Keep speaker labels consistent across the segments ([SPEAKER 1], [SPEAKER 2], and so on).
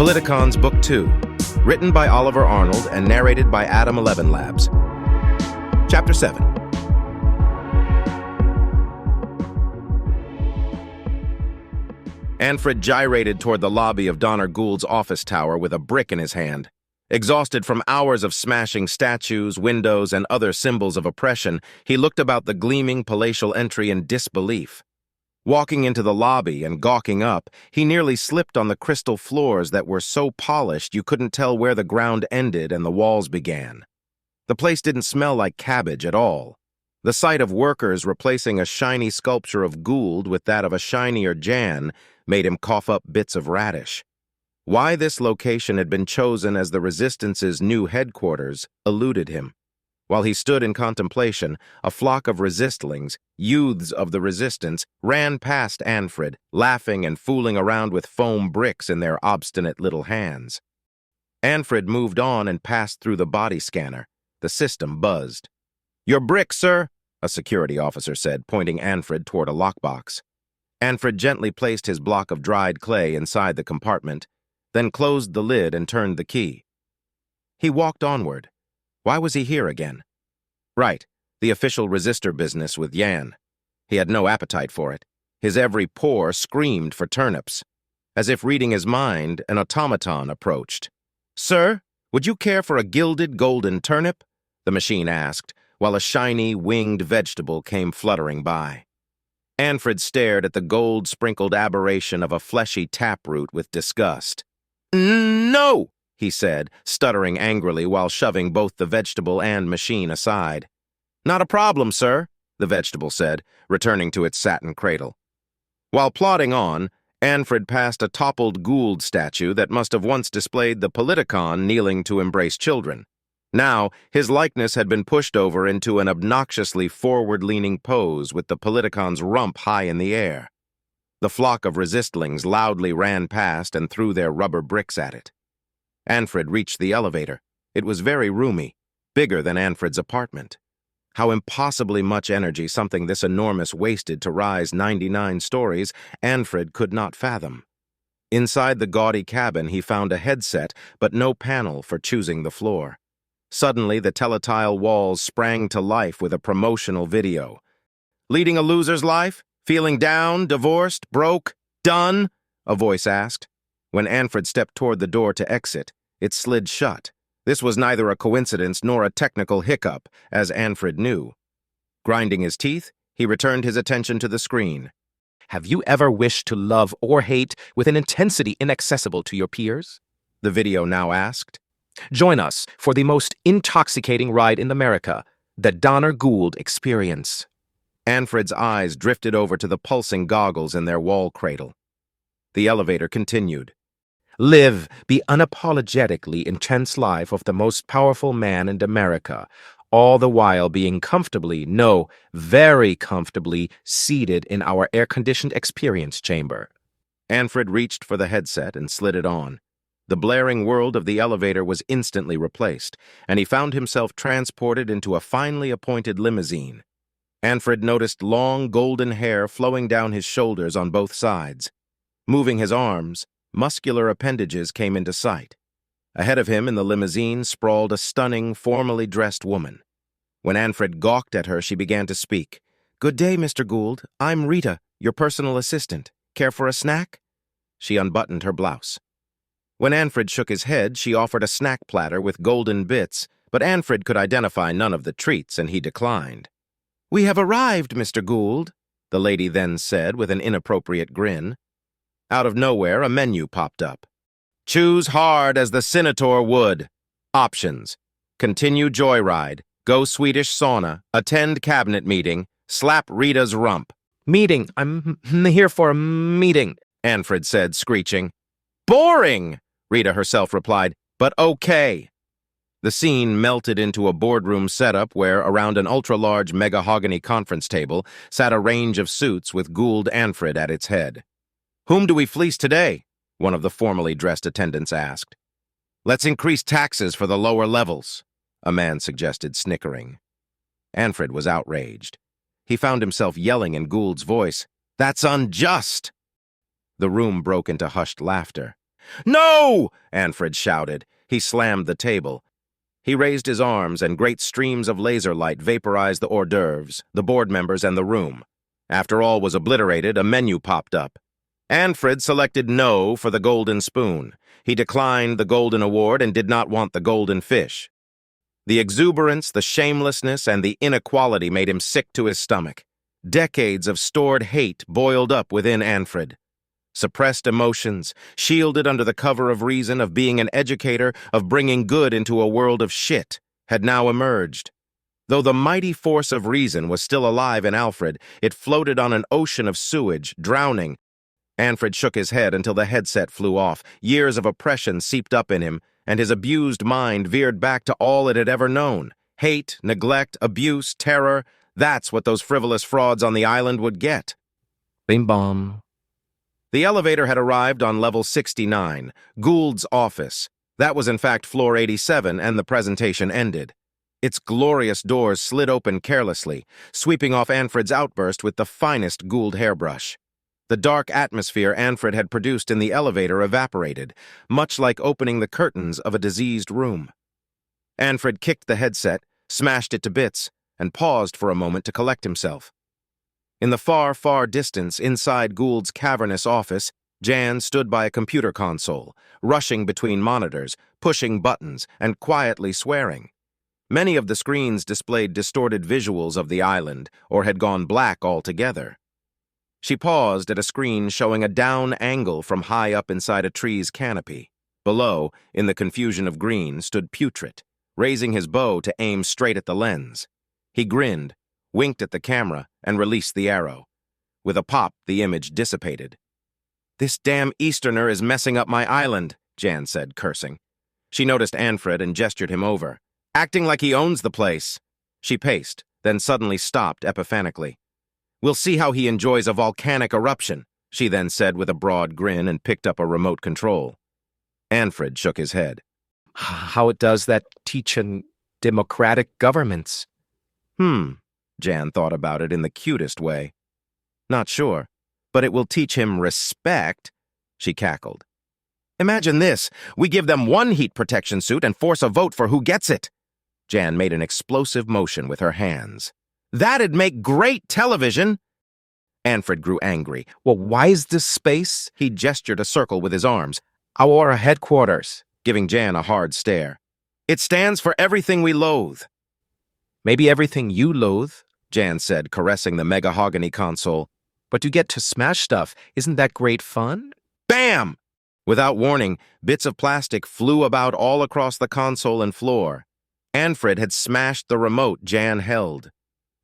[SPEAKER 1] Politicons Book 2, written by Oliver Arnold and narrated by Adam 11 Labs. Chapter 7. Anfred gyrated toward the lobby of Donner Gould's office tower with a brick in his hand. Exhausted from hours of smashing statues, windows, and other symbols of oppression, he looked about the gleaming palatial entry in disbelief. Walking into the lobby and gawking up, he nearly slipped on the crystal floors that were so polished you couldn't tell where the ground ended and the walls began. The place didn't smell like cabbage at all. The sight of workers replacing a shiny sculpture of Gould with that of a shinier Jan made him cough up bits of radish. Why this location had been chosen as the Resistance's new headquarters eluded him. While he stood in contemplation, a flock of resistlings, youths of the Resistance, ran past Anfred, laughing and fooling around with foam bricks in their obstinate little hands. Anfred moved on and passed through the body scanner. The system buzzed. "Your brick, sir," a security officer said, pointing Anfred toward a lockbox. Anfred gently placed his block of dried clay inside the compartment, then closed the lid and turned the key. He walked onward. Why was he here again? Right, the official resistor business with Jan. He had no appetite for it. His every pore screamed for turnips. As if reading his mind, an automaton approached. "Sir, would you care for a gilded golden turnip?" the machine asked, while a shiny, winged vegetable came fluttering by. Anfred stared at the gold-sprinkled aberration of a fleshy taproot with disgust. "No!" he said, stuttering angrily while shoving both the vegetable and machine aside. "Not a problem, sir," the vegetable said, returning to its satin cradle. While plodding on, Anfred passed a toppled Gould statue that must have once displayed the Politicon kneeling to embrace children. Now, his likeness had been pushed over into an obnoxiously forward-leaning pose with the Politicon's rump high in the air. The flock of resistlings loudly ran past and threw their rubber bricks at it. Anfred reached the elevator. It was very roomy, bigger than Anfred's apartment. How impossibly much energy something this enormous wasted to rise 99 stories, Anfred could not fathom. Inside the gaudy cabin, he found a headset, but no panel for choosing the floor. Suddenly, the teletile walls sprang to life with a promotional video. "Leading a loser's life? Feeling down, divorced, broke, done?" a voice asked. When Anfred stepped toward the door to exit, it slid shut. This was neither a coincidence nor a technical hiccup, as Anfred knew. Grinding his teeth, he returned his attention to the screen.
[SPEAKER 2] Have you ever wished to love or hate with an intensity inaccessible to your peers?
[SPEAKER 1] The video now asked.
[SPEAKER 2] Join us for the most intoxicating ride in America, the Donner Gould experience.
[SPEAKER 1] Anfred's eyes drifted over to the pulsing goggles in their wall cradle. The elevator continued.
[SPEAKER 2] Live the unapologetically intense life of the most powerful man in America, all the while being comfortably, no, very comfortably, seated in our air-conditioned experience chamber.
[SPEAKER 1] Anfred reached for the headset and slid it on. The blaring world of the elevator was instantly replaced, and he found himself transported into a finely appointed limousine. Anfred noticed long golden hair flowing down his shoulders on both sides. Moving his arms, muscular appendages came into sight. Ahead of him in the limousine sprawled a stunning, formally dressed woman. When Anfred gawked at her, she began to speak. "Good day, Mr. Gould. I'm Rita, your personal assistant. Care for a snack?" She unbuttoned her blouse. When Anfred shook his head, she offered a snack platter with golden bits, but Anfred could identify none of the treats, and he declined. "We have arrived, Mr. Gould," the lady then said with an inappropriate grin. Out of nowhere, a menu popped up. "Choose hard as the senator would." Options: continue joyride, go Swedish sauna, attend cabinet meeting, slap Rita's rump.
[SPEAKER 2] Meeting. I'm here for a meeting,
[SPEAKER 1] Anfred said, screeching. "Boring," Rita herself replied, "but okay." The scene melted into a boardroom setup where, around an ultra-large mahogany conference table, sat a range of suits with Gould Anfred at its head. "Whom do we fleece today?" one of the formally dressed attendants asked. "Let's increase taxes for the lower levels," a man suggested, snickering. Anfred was outraged. He found himself yelling in Gould's voice, "That's unjust!" The room broke into hushed laughter. "No!" Anfred shouted. He slammed the table. He raised his arms, and great streams of laser light vaporized the hors d'oeuvres, the board members, and the room. After all was obliterated, a menu popped up. Anfred selected no for the golden spoon. He declined the golden award and did not want the golden fish. The exuberance, the shamelessness, and the inequality made him sick to his stomach. Decades of stored hate boiled up within Anfred. Suppressed emotions, shielded under the cover of reason, of being an educator, of bringing good into a world of shit, had now emerged. Though the mighty force of reason was still alive in Alfred, it floated on an ocean of sewage, drowning. Anfred shook his head until the headset flew off. Years of oppression seeped up in him, and his abused mind veered back to all it had ever known. Hate, neglect, abuse, terror, that's what those frivolous frauds on the island would get.
[SPEAKER 2] Bing bong.
[SPEAKER 1] The elevator had arrived on level 69, Gould's office. That was in fact floor 87, and the presentation ended. Its glorious doors slid open carelessly, sweeping off Anfred's outburst with the finest Gould hairbrush. The dark atmosphere Anfred had produced in the elevator evaporated, much like opening the curtains of a diseased room. Anfred kicked the headset, smashed it to bits, and paused for a moment to collect himself. In the far, far distance, inside Gould's cavernous office, Jan stood by a computer console, rushing between monitors, pushing buttons, and quietly swearing. Many of the screens displayed distorted visuals of the island, or had gone black altogether. She paused at a screen showing a down angle from high up inside a tree's canopy. Below, in the confusion of green, stood Putrid, raising his bow to aim straight at the lens. He grinned, winked at the camera, and released the arrow. With a pop, the image dissipated. "This damn Easterner is messing up my island," Jan said, cursing. She noticed Anfred and gestured him over. "Acting like he owns the place." She paced, then suddenly stopped epiphanically. "We'll see how he enjoys a volcanic eruption," she then said with a broad grin and picked up a remote control. Anfred shook his head.
[SPEAKER 2] How it does that teach in democratic governments?
[SPEAKER 1] Jan thought about it in the cutest way. "Not sure, but it will teach him respect," she cackled. "Imagine this, we give them one heat protection suit and force a vote for who gets it." Jan made an explosive motion with her hands. "That'd make great television." Anfred grew angry.
[SPEAKER 2] Well, why is this space?
[SPEAKER 1] He gestured a circle with his arms,
[SPEAKER 2] Our headquarters.
[SPEAKER 1] giving Jan a hard stare. "It stands for everything we loathe."
[SPEAKER 2] Maybe everything you loathe,
[SPEAKER 1] Jan said, caressing the megahogany console.
[SPEAKER 2] but you get to smash stuff. Isn't that great fun?
[SPEAKER 1] Bam! Without warning, bits of plastic flew about all across the console and floor. Anfred had smashed the remote Jan held.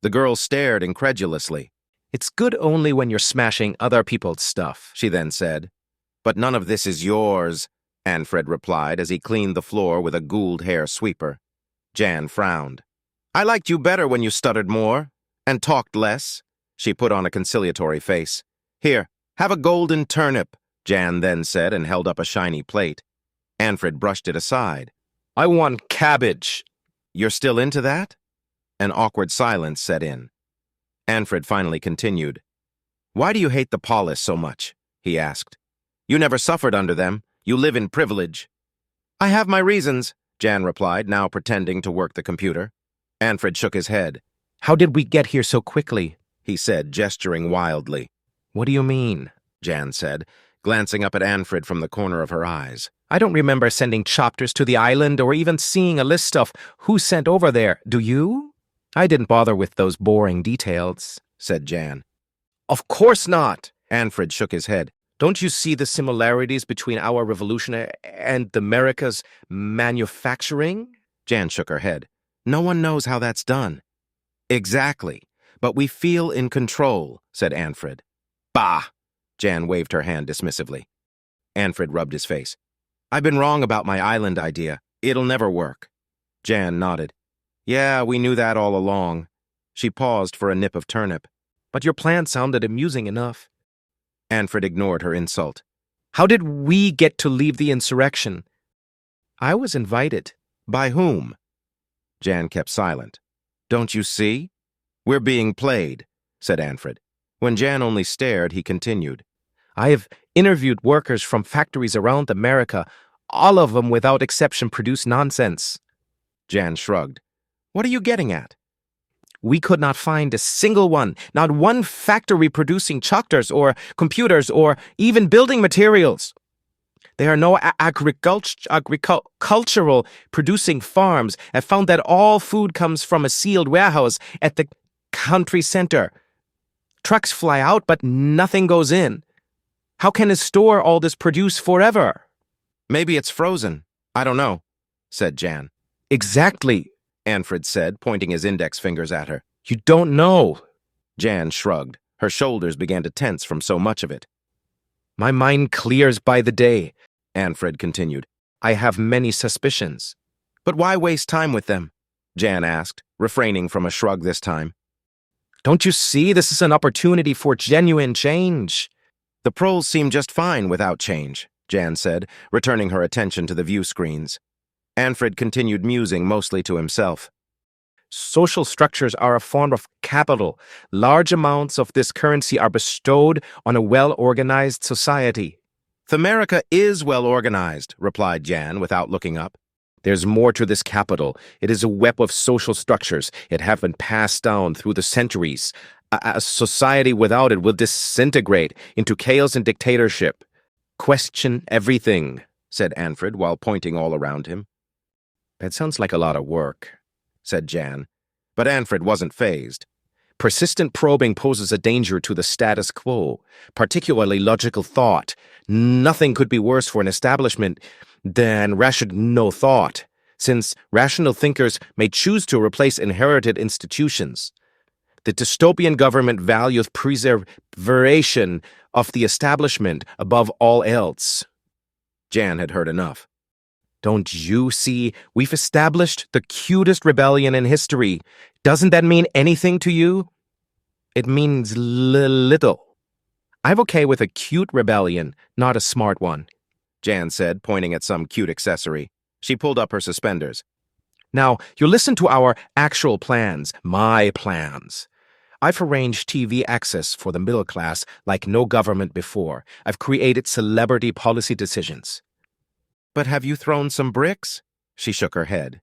[SPEAKER 1] The girl stared incredulously.
[SPEAKER 2] It's good only when you're smashing other people's stuff.
[SPEAKER 1] She then said. "But none of this is yours," Anfred replied as he cleaned the floor with a Gould hair sweeper. Jan frowned. "I liked you better when you stuttered more and talked less." She put on a conciliatory face. "Here, have a golden turnip," Jan then said and held up a shiny plate. Anfred brushed it aside.
[SPEAKER 2] I want cabbage.
[SPEAKER 1] "You're still into that?" An awkward silence set in. Anfred finally continued. "Why do you hate the Polis so much?" he asked. "You never suffered under them. You live in privilege." "I have my reasons," Jan replied, now pretending to work the computer. Anfred shook his head.
[SPEAKER 2] How did we get here so quickly?
[SPEAKER 1] He said, gesturing wildly.
[SPEAKER 2] What do you mean?
[SPEAKER 1] Jan said, glancing up at Anfred from the corner of her eyes.
[SPEAKER 2] I don't remember sending chopters to the island or even seeing a list of who sent over there. Do you? I didn't bother with those boring details,
[SPEAKER 1] said Jan.
[SPEAKER 2] Of course not.
[SPEAKER 1] Anfred shook his head.
[SPEAKER 2] Don't you see the similarities between our revolution and America's manufacturing?
[SPEAKER 1] Jan shook her head. No one knows how that's done. Exactly. But we feel in control, said Anfred. Bah! Jan waved her hand dismissively. Anfred rubbed his face. I've been wrong about my island idea. It'll never work. Jan nodded. Yeah, we knew that all along. She paused for a nip of turnip.
[SPEAKER 2] But your plan sounded amusing enough.
[SPEAKER 1] Anfred ignored her insult.
[SPEAKER 2] How did we get to leave the insurrection? I was invited.
[SPEAKER 1] By whom? Jan kept silent. Don't you see? We're being played, said Anfred. When Jan only stared, he continued.
[SPEAKER 2] I have interviewed workers from factories around America. All of them, without exception, produce nonsense.
[SPEAKER 1] Jan shrugged. What are you getting at?
[SPEAKER 2] We could not find a single one, not one factory producing tractors or computers or even building materials. There are no agricultural producing farms. I found that all food comes from a sealed warehouse at the country center. Trucks fly out, but nothing goes in. How can it store all this produce forever?
[SPEAKER 1] Maybe it's frozen. I don't know, said Jan.
[SPEAKER 2] Exactly,
[SPEAKER 1] Anfred said, pointing his index fingers at her.
[SPEAKER 2] You don't know.
[SPEAKER 1] Jan shrugged. Her shoulders began to tense from so much of it.
[SPEAKER 2] My mind clears by the day,
[SPEAKER 1] Anfred continued.
[SPEAKER 2] I have many suspicions.
[SPEAKER 1] But why waste time with them? Jan asked, refraining from a shrug this time.
[SPEAKER 2] Don't you see this is an opportunity for genuine change?
[SPEAKER 1] The proles seem just fine without change, Jan said, returning her attention to the view screens. Anfred continued musing mostly to himself.
[SPEAKER 2] Social structures are a form of capital. Large amounts of this currency are bestowed on a well-organized society.
[SPEAKER 1] America is well-organized, replied Jan without looking up.
[SPEAKER 2] There's more to this capital. It is a web of social structures. It have been passed down through the centuries. A society without it will disintegrate into chaos and dictatorship. Question everything, said Anfred while pointing all around him.
[SPEAKER 1] That sounds like a lot of work, said Jan. But Anfred wasn't fazed.
[SPEAKER 2] Persistent probing poses a danger to the status quo, particularly logical thought. Nothing could be worse for an establishment than rational thought, since rational thinkers may choose to replace inherited institutions. The dystopian government values preservation of the establishment above all else.
[SPEAKER 1] Jan had heard enough.
[SPEAKER 2] Don't you see? We've established the cutest rebellion in history. Doesn't that mean anything to you? It means little. I'm okay with a cute rebellion, not a smart one,
[SPEAKER 1] Jan said, pointing at some cute accessory. She pulled up her suspenders.
[SPEAKER 2] Now, you listen to our actual plans, my plans. I've arranged TV access for the middle class like no government before. I've created celebrity policy decisions.
[SPEAKER 1] But have you thrown some bricks? She shook her head.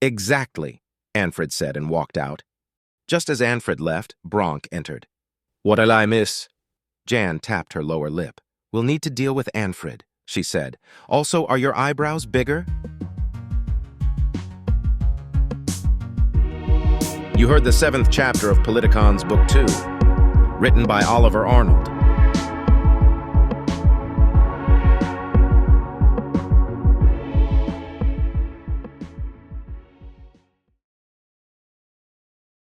[SPEAKER 2] Exactly,
[SPEAKER 1] Anfred said and walked out. Just as Anfred left, Bronk entered.
[SPEAKER 2] What'll I miss?
[SPEAKER 1] Jan tapped her lower lip. We'll need to deal with Anfred, she said. Also, are your eyebrows bigger? You heard the 7th chapter of Politicons Book 2, written by Oliver Arnold.